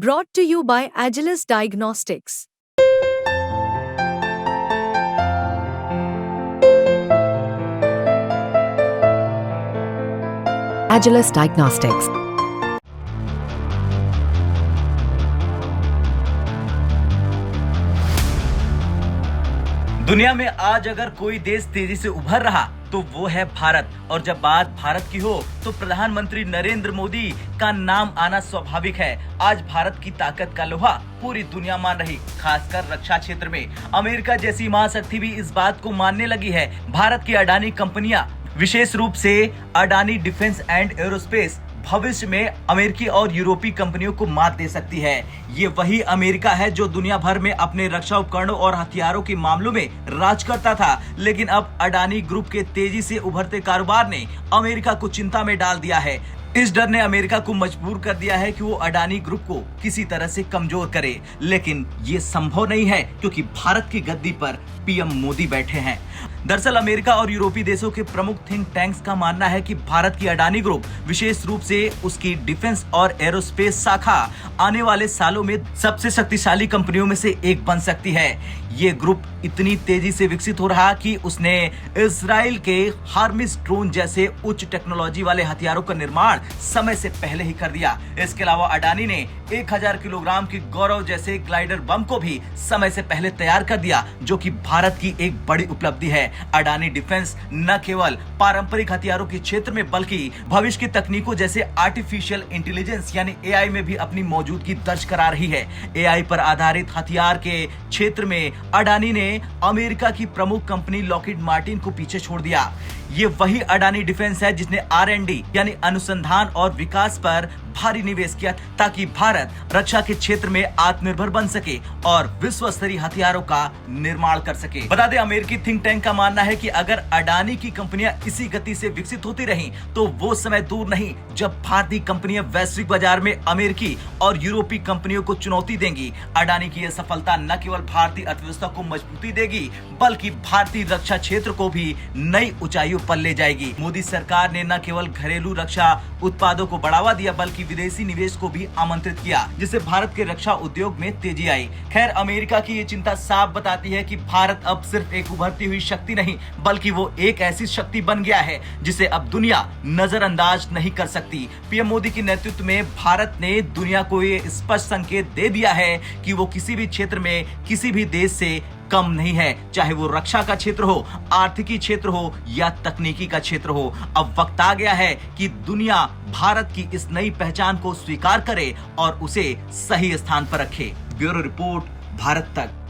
Brought to you by Agilus Diagnostics. Agilus Diagnostics. दुनिया में आज अगर कोई देश तेजी से उभर रहा तो वो है भारत। और जब बात भारत की हो तो प्रधानमंत्री नरेंद्र मोदी का नाम आना स्वाभाविक है। आज भारत की ताकत का लोहा पूरी दुनिया मान रही, खासकर रक्षा क्षेत्र में। अमेरिका जैसी महाशक्ति भी इस बात को मानने लगी है। भारत की अडानी कंपनियां, विशेष रूप से अडानी डिफेंस एंड एरोस्पेस, भविष्य में अमेरिकी और यूरोपीय कंपनियों को मात दे सकती है। ये वही अमेरिका है जो दुनिया भर में अपने रक्षा उपकरणों और हथियारों के मामलों में राज करता था, लेकिन अब अडानी ग्रुप के तेजी से उभरते कारोबार ने अमेरिका को चिंता में डाल दिया है। इस डर ने अमेरिका को मजबूर कर दिया है कि वो अडानी ग्रुप को किसी तरह से कमजोर करे, लेकिन ये संभव नहीं है क्योंकि भारत की गद्दी पर पीएम मोदी बैठे हैं। दरअसल अमेरिका और यूरोपीय देशों के प्रमुख थिंक टैंक्स का मानना है कि भारत की अडानी ग्रुप, विशेष रूप से उसकी डिफेंस और एरोस्पेस शाखा, आने वाले सालों में सबसे शक्तिशाली कंपनियों में से एक बन सकती है। ये ग्रुप इतनी तेजी से विकसित हो रहा कि उसने इजराइल के हार्मिस ड्रोन जैसे उच्च टेक्नोलॉजी वाले हथियारों का निर्माण समय से पहले ही कर दिया। इसके अलावा अडानी ने 1000 किलोग्राम की गौरव जैसे ग्लाइडर बम को भी समय से पहले तैयार कर दिया, जो कि भारत की एक बड़ी उपलब्धि है। अडानी डिफेंस न केवल पारंपरिक हथियारों के क्षेत्र में बल्कि भविष्य की तकनीकों जैसे आर्टिफिशियल इंटेलिजेंस यानी एआई में भी अपनी मौजूदगी दर्ज करा रही है। एआई पर आधारित हथियार के क्षेत्र में अडानी ने अमेरिका की प्रमुख कंपनी लॉकहीड मार्टिन को पीछे छोड़ दिया। ये वही अडानी डिफेंस है जिसने R&D यानी अनुसंधान और विकास पर भारी निवेश किया ताकि भारत रक्षा के क्षेत्र में आत्मनिर्भर बन सके और विश्व स्तरीय हथियारों का निर्माण कर सके। बता दें, अमेरिकी थिंक टैंक का मानना है कि अगर अडानी की कंपनियां इसी गति से विकसित होती रहीं तो वो समय दूर नहीं जब भारतीय कंपनियां वैश्विक बाजार में अमेरिकी और यूरोपीय कंपनियों को चुनौती देंगी। अडानी की यह सफलता न केवल भारतीय अर्थव्यवस्था को मजबूती देगी बल्कि भारतीय रक्षा क्षेत्र को भी नई ऊंचाइयों पर ले जाएगी। मोदी सरकार ने न केवल घरेलू रक्षा उत्पादों को बढ़ावा दिया बल्कि विदेशी निवेश को भी आमंत्रित किया, जिससे भारत के रक्षा उद्योग में तेजी आई। खैर, अमेरिका की ये चिंता साफ बताती है कि भारत अब सिर्फ एक उभरती हुई शक्ति नहीं बल्कि वो एक ऐसी शक्ति बन गया है जिसे अब दुनिया नजरअंदाज नहीं कर सकती। पीएम मोदी के नेतृत्व में भारत ने दुनिया को ये स्पष्ट संकेत दे दिया है कि वो किसी भी क्षेत्र में किसी भी देश से कम नहीं है, चाहे वो रक्षा का क्षेत्र हो, आर्थिकी क्षेत्र हो या तकनीकी का क्षेत्र हो। अब वक्त आ गया है कि दुनिया भारत की इस नई पहचान को स्वीकार करे और उसे सही स्थान पर रखे। ब्यूरो रिपोर्ट, भारत तक।